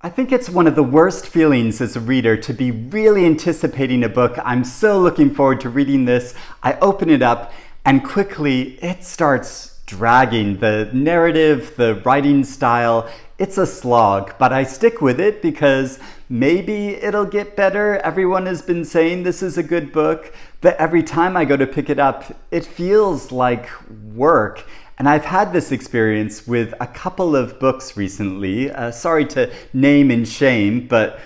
I think it's one of the worst feelings as a reader to be really anticipating a book. I'm so looking forward to reading this. I open it up and quickly it starts dragging. The narrative, the writing style, it's a slog, but I stick with it because maybe it'll get better. Everyone has been saying this is a good book, but every time I go to pick it up, it feels like work. And I've had this experience with a couple of books recently. Sorry to name and shame, but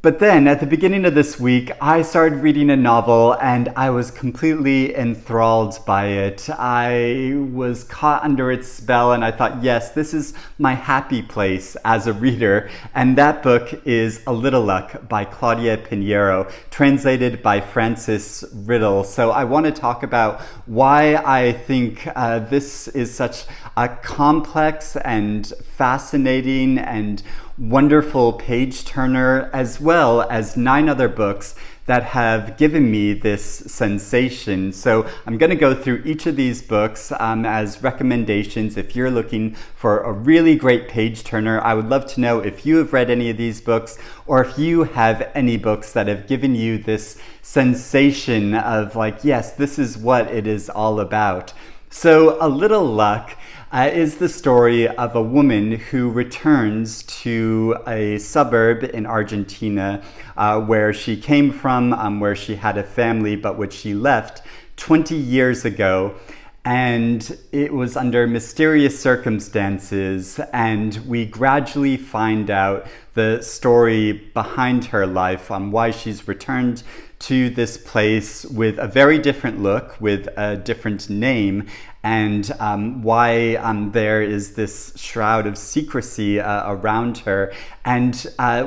But then at the beginning of this week, I started reading a novel and I was completely enthralled by it. I was caught under its spell and I thought, yes, this is my happy place as a reader. And that book is A Little Luck by Claudia Pineiro, translated by Francis Riddle. So I want to talk about why I think this is such a complex and fascinating and wonderful page turner, as well as 9 other books that have given me this sensation. So I'm going to go through each of these books as recommendations. If you're looking for a really great page turner, I would love to know if you have read any of these books or if you have any books that have given you this sensation of like, yes, this is what it is all about. So A Little Luck is the story of a woman who returns to a suburb in Argentina where she came from, where she had a family, but which she left 20 years ago. And it was under mysterious circumstances, and we gradually find out the story behind her life, why she's returned to this place with a very different look, with a different name, and why there is this shroud of secrecy around her. And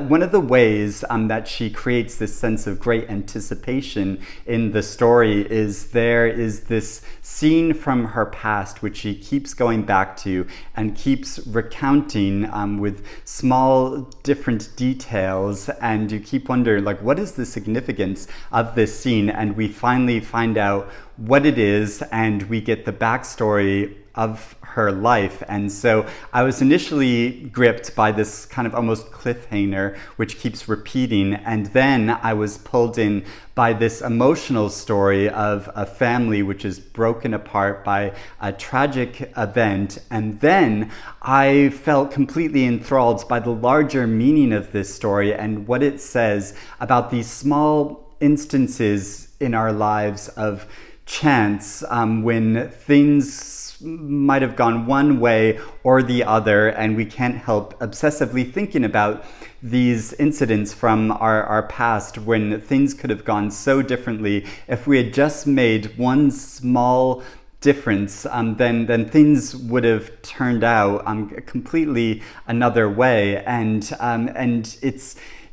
one of the ways that she creates this sense of great anticipation in the story is there is this scene from her past which she keeps going back to and keeps recounting with small different details, and you keep wondering, like, what is the significance of this scene? And we finally find out what it is, and we get the backstory of her life. And so I was initially gripped by this kind of almost cliffhanger which keeps repeating, and then I was pulled in by this emotional story of a family which is broken apart by a tragic event. And then I felt completely enthralled by the larger meaning of this story and what it says about these small instances in our lives of chance, when things might have gone one way or the other, and we can't help obsessively thinking about these incidents from our past when things could have gone so differently. If we had just made one small difference, then things would have turned out completely another way. And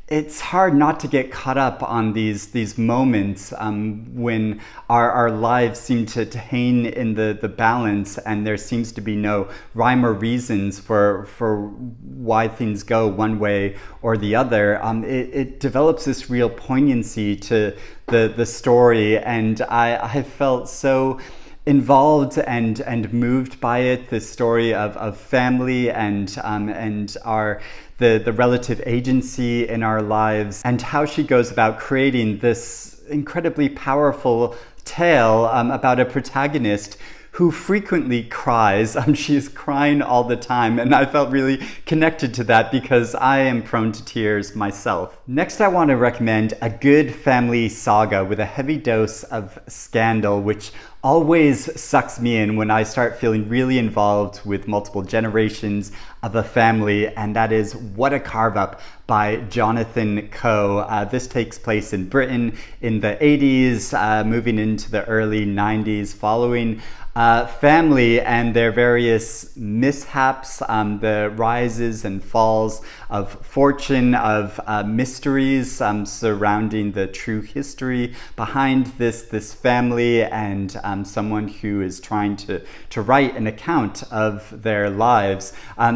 it's hard not to get caught up on these moments when our lives seem to hang in the balance, and there seems to be no rhyme or reasons for why things go one way or the other. It develops this real poignancy to the story, and I felt so involved and moved by it. The story of family and the relative agency in our lives, and how she goes about creating this incredibly powerful tale about a protagonist who frequently cries. She is crying all the time, and I felt really connected to that because I am prone to tears myself. Next, I want to recommend a good family saga with a heavy dose of scandal, which always sucks me in when I start feeling really involved with multiple generations of a family, and that is What a Carve Up by Jonathan Coe. This takes place in Britain in the 80s, moving into the early 90s, following family and their various mishaps, the rises and falls of fortune, of mysteries surrounding the true history behind this family, and someone who is trying to write an account of their lives.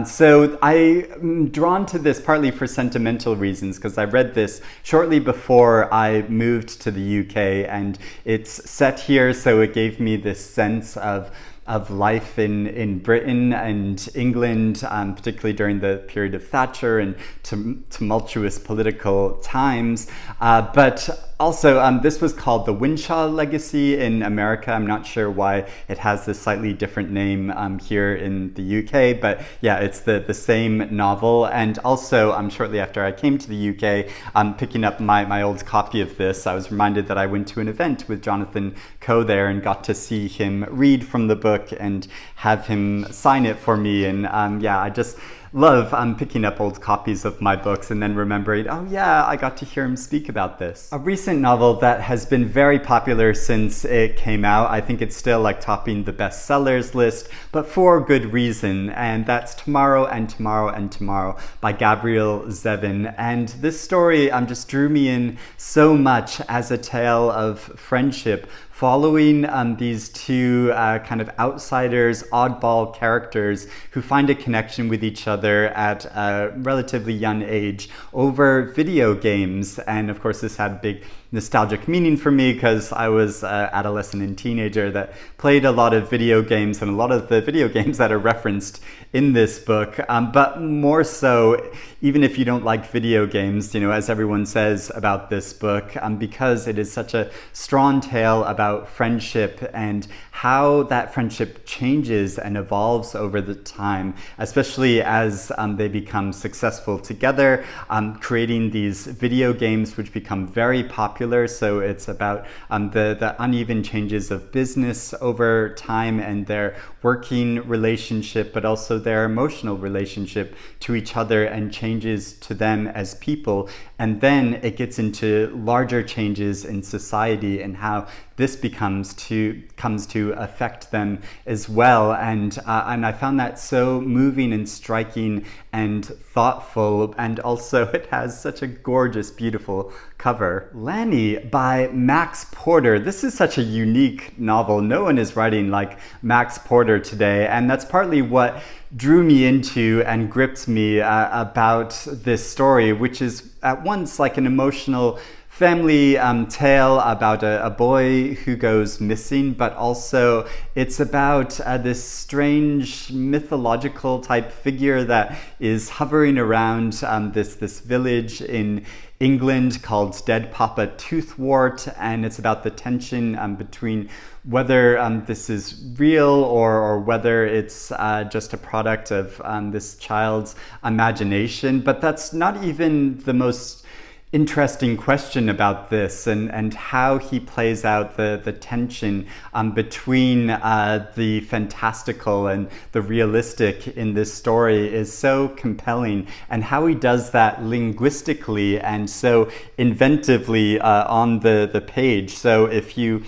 So I'm drawn to this partly for sentimental reasons, because I read this shortly before I moved to the UK, and it's set here, so it gave me this sense of of life in Britain and England, particularly during the period of Thatcher and tumultuous political times. But also, this was called the Winshaw Legacy in America. I'm not sure why it has this slightly different name here in the UK, but yeah, it's the same novel. And also, shortly after I came to the UK, picking up my old copy of this, I was reminded that I went to an event with Jonathan Coe there and got to see him read from the book and have him sign it for me. And yeah, I just love picking up old copies of my books and then remembering, oh yeah, I got to hear him speak about this. A recent novel that has been very popular since it came out, I think it's still like topping the bestsellers list, but for good reason, and that's Tomorrow and Tomorrow and Tomorrow by Gabrielle Zevin. And this story just drew me in so much as a tale of friendship, following these two kind of outsiders, oddball characters who find a connection with each other at a relatively young age over video games. And of course, this had a big nostalgic meaning for me because I was an adolescent and teenager that played a lot of video games, and a lot of the video games that are referenced in this book. But more so, even if you don't like video games, as everyone says about this book, because it is such a strong tale about friendship and how that friendship changes and evolves over the time, especially as they become successful together, creating these video games which become very popular. So it's about the uneven changes of business over time and their working relationship, but also their emotional relationship to each other and changes to them as people. And then it gets into larger changes in society and how this comes to affect them as well. And I found that so moving and striking and thoughtful. And also it has such a gorgeous, beautiful cover. Lanny by Max Porter. This is such a unique novel. No one is writing like Max Porter today. And that's partly what drew me into and gripped me about this story, which is at once like an emotional family tale about a boy who goes missing, but also it's about this strange mythological type figure that is hovering around this village in England called Dead Papa Toothwort, and it's about the tension between whether this is real or whether it's just a product of this child's imagination. But that's not even the most interesting question about this, and how he plays out the tension between the fantastical and the realistic in this story is so compelling, and how he does that linguistically and so inventively on the page. So if you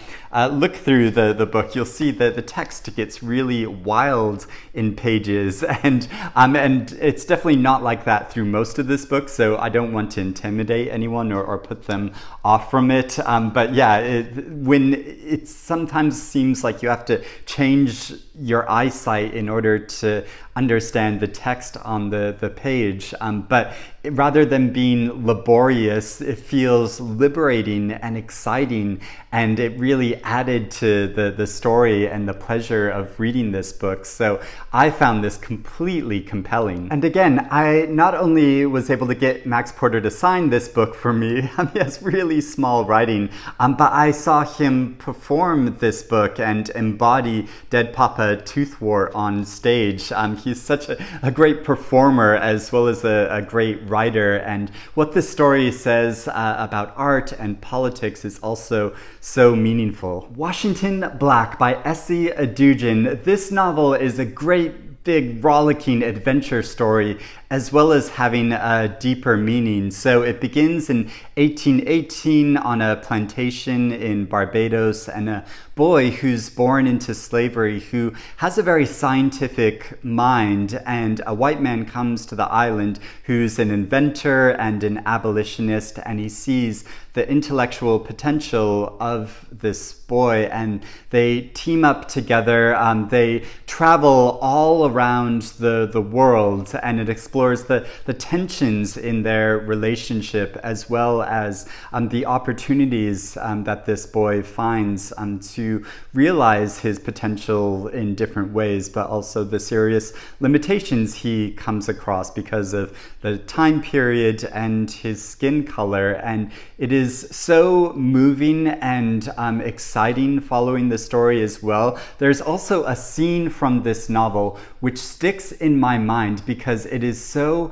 look through the book, you'll see that the text gets really wild in pages, and it's definitely not like that through most of this book, so I don't want to intimidate anyone or put them off from it. But yeah, when it sometimes seems like you have to change your eyesight in order to understand the text on the page. But rather than being laborious, it feels liberating and exciting, and it really added to the story and the pleasure of reading this book. So I found this completely compelling. And again, I not only was able to get Max Porter to sign this book for me, he has really small writing, but I saw him perform this book and embody Dead Papa Toothwort on stage. He's such a great performer as well as a great writer, and what this story says about art and politics is also so meaningful. Washington Black by Essie Edugyan. This novel is a great big rollicking adventure story, as well as having a deeper meaning. So it begins in 1818 on a plantation in Barbados, and a boy who's born into slavery who has a very scientific mind, and a white man comes to the island who's an inventor and an abolitionist, and he sees the intellectual potential of this boy, and they team up together. They travel all around the world, and it explores explores the tensions in their relationship, as well as the opportunities that this boy finds to realize his potential in different ways, but also the serious limitations he comes across because of the time period and his skin color. And it is so moving and exciting following the story as well. There's also a scene from this novel which sticks in my mind because it is so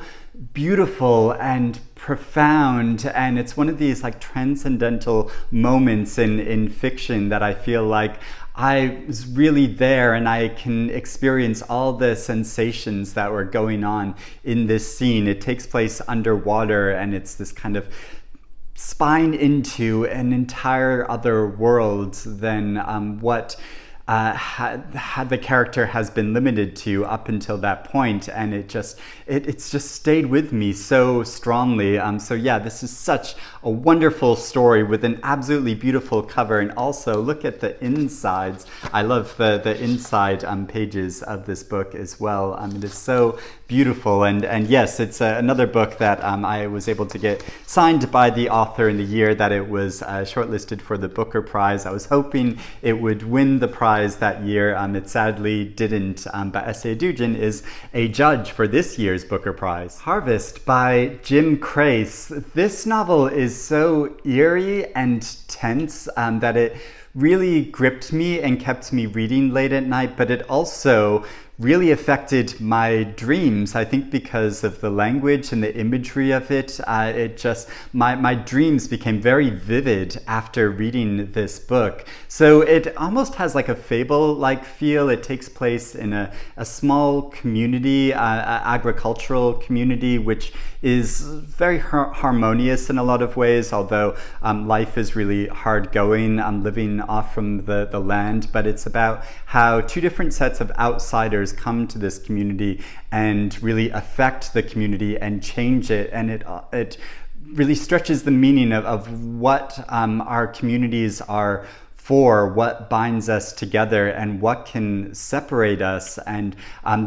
beautiful and profound, and it's one of these like transcendental moments in fiction that I feel like I was really there and I can experience all the sensations that were going on in this scene. It takes place underwater, and it's this kind of spine into an entire other world than what had the character has been limited to up until that point, and it's just stayed with me so strongly. So yeah, this is such a wonderful story with an absolutely beautiful cover, and also look at the insides. I love the inside pages of this book as well. It is so beautiful, and yes, it's another book that I was able to get signed by the author in the year that it was shortlisted for the Booker Prize. I was hoping it would win the prize that year. It sadly didn't, but Edugyan is a judge for this year's Booker Prize. Harvest by Jim Crace. This novel is so eerie and tense that it really gripped me and kept me reading late at night, but it also really affected my dreams. I think because of the language and the imagery of it, my dreams became very vivid after reading this book. So it almost has like a fable-like feel. It takes place in a small community, agricultural community, which is very harmonious in a lot of ways, although life is really hard going, living off from the land. But it's about how two different sets of outsiders come to this community and really affect the community and change it. And it really stretches the meaning of what our communities are for, what binds us together and what can separate us, and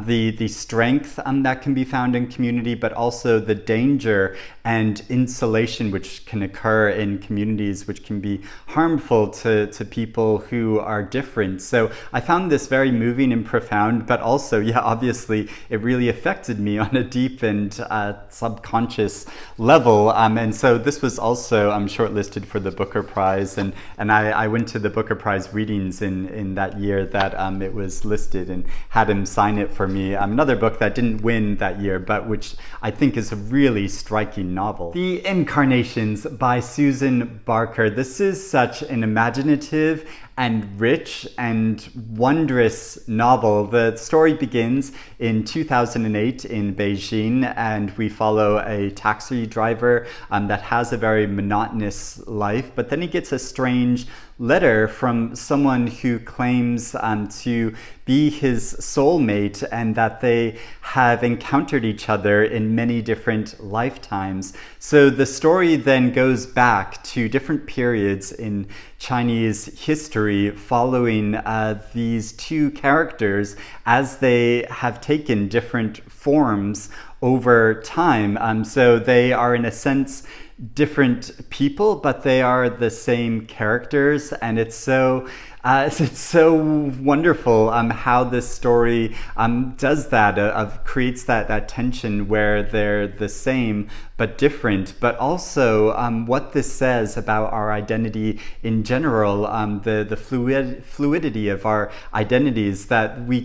the strength that can be found in community, but also the danger and insulation which can occur in communities, which can be harmful to people who are different. So I found this very moving and profound, but also, yeah, obviously it really affected me on a deep and subconscious level. And so this was also shortlisted for the Booker Prize, and I went to the Booker Prize readings in that year that it was listed, and had him sign it for me. Another book that didn't win that year, but which I think is a really striking novel. The Incarnations by Susan Barker. This is such an imaginative and rich and wondrous novel. The story begins in 2008 in Beijing, and we follow a taxi driver that has a very monotonous life, but then he gets a strange letter from someone who claims to be his soulmate, and that they have encountered each other in many different lifetimes. So the story then goes back to different periods in Chinese history, following these two characters as they have taken different forms over time. So they are, in a sense, different people, but they are the same characters, and it's so wonderful how this story does that, creates that tension where they're the same but different, but also what this says about our identity in general, the fluidity of our identities, that we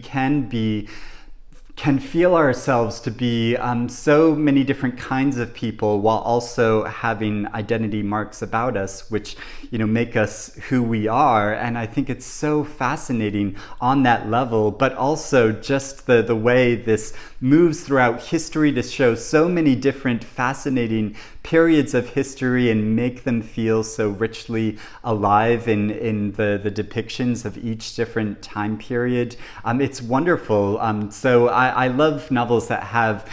can feel ourselves to be so many different kinds of people, while also having identity marks about us, which make us who we are. And I think it's so fascinating on that level, but also just the way this moves throughout history to show so many different fascinating periods of history and make them feel so richly alive in the depictions of each different time period. It's wonderful. So I love novels that have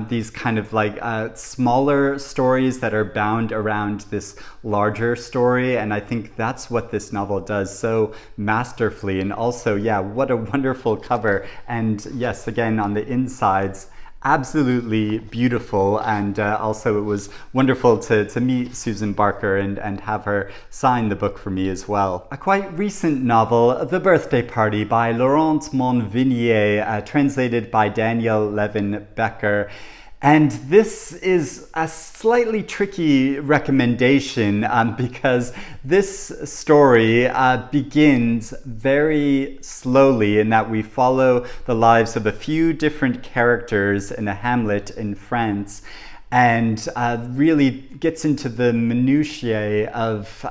these kind of like smaller stories that are bound around this larger story, and I think that's what this novel does so masterfully. And also, yeah, what a wonderful cover. And yes, again, on the insides, absolutely beautiful, and also it was wonderful to meet Susan Barker and have her sign the book for me as well. A quite recent novel, The Birthday Party by Laurent Mauvignier, translated by Daniel Levin Becker. And this is a slightly tricky recommendation because this story begins very slowly in that we follow the lives of a few different characters in a hamlet in France, and really gets into the minutiae of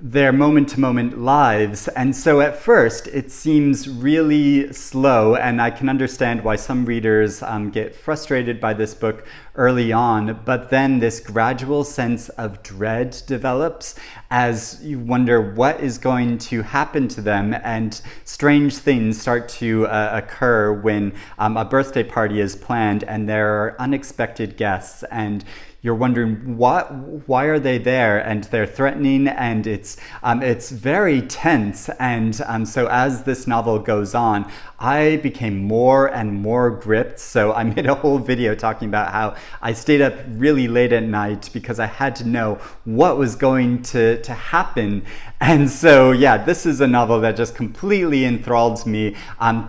their moment-to-moment lives. And so at first it seems really slow, and I can understand why some readers get frustrated by this book early on, but then this gradual sense of dread develops as you wonder what is going to happen to them, and strange things start to occur when a birthday party is planned and there are unexpected guests, and you're wondering why are they there, and they're threatening, and it's very tense. And so as this novel goes on, I became more and more gripped. So I made a whole video talking about how I stayed up really late at night because I had to know what was going to happen. And so yeah, this is a novel that just completely enthralled me,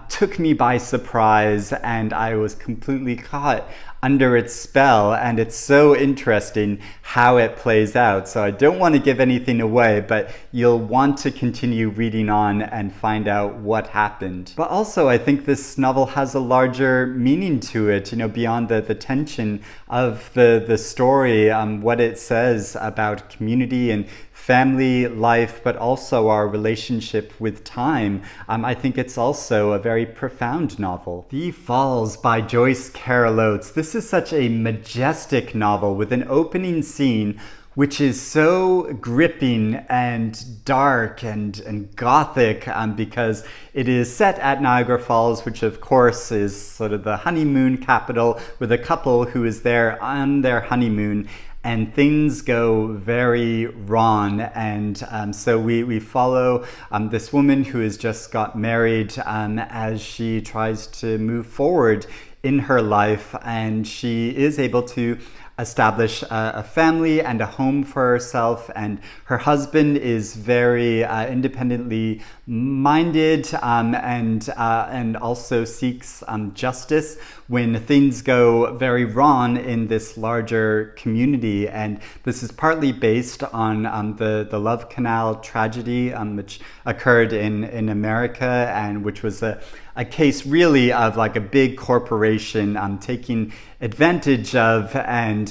took me by surprise, and I was completely caught under its spell, and it's so interesting how it plays out. So I don't want to give anything away, but you'll want to continue reading on and find out what happened. But also, I think this novel has a larger meaning to it, beyond the tension of the story, what it says about community and family life, but also our relationship with time. I think it's also a very profound novel. The Falls by Joyce Carol Oates. This is such a majestic novel with an opening scene which is so gripping and dark and gothic, because it is set at Niagara Falls, which of course is sort of the honeymoon capital, with a couple who is there on their honeymoon. And things go very wrong, and so we follow this woman who has just got married as she tries to move forward in her life, and she is able to establish a family and a home for herself, and her husband is very independently minded, and also seeks justice when things go very wrong in this larger community. And this is partly based on the Love Canal tragedy, which occurred in America, and which was a case really of like a big corporation taking advantage of and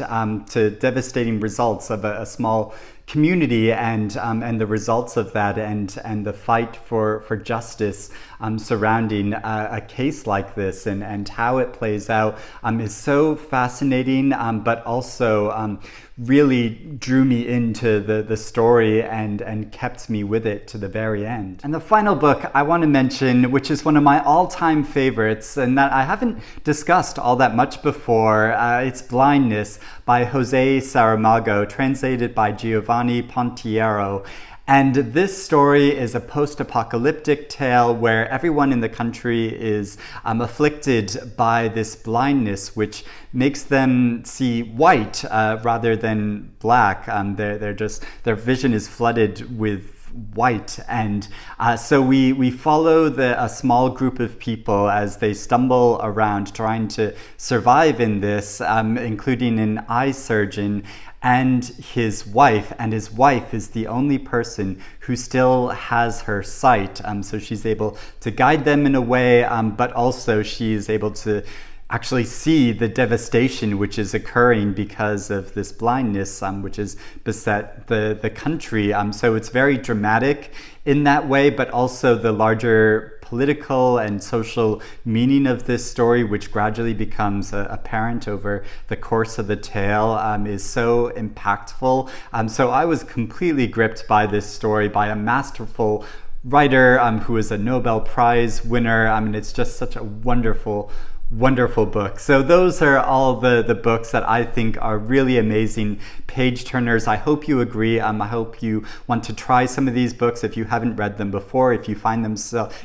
to devastating results of a small community, and the results of that, and the fight for justice surrounding a case like this, and how it plays out is so fascinating, but also really drew me into the story and kept me with it to the very end. And the final book I want to mention, which is one of my all-time favorites and that I haven't discussed all that much before, it's Blindness by Jose Saramago, translated by Giovanni Pontiero. And this story is a post-apocalyptic tale where everyone in the country is afflicted by this blindness, which makes them see white rather than black. Their vision is flooded with white, and so we follow a small group of people as they stumble around trying to survive in this, including an eye surgeon and his wife, and his wife is the only person who still has her sight, so she's able to guide them in a way, but also she's able to actually see the devastation which is occurring because of this blindness, which has beset the country. So it's very dramatic in that way, but also the larger political and social meaning of this story, which gradually becomes apparent over the course of the tale, is so impactful. So I was completely gripped by this story, by a masterful writer who is a Nobel Prize winner. It's just such a wonderful book. So those are all the books that I think are really amazing page turners. I hope you agree. I hope you want to try some of these books if you haven't read them before. If you find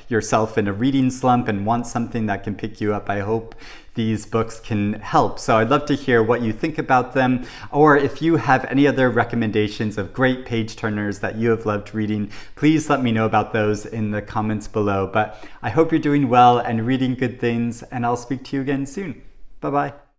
yourself in a reading slump and want something that can pick you up, I hope these books can help. So I'd love to hear what you think about them, or if you have any other recommendations of great page turners that you have loved reading, please let me know about those in the comments below. But I hope you're doing well and reading good things, and I'll speak to you again soon. Bye-bye.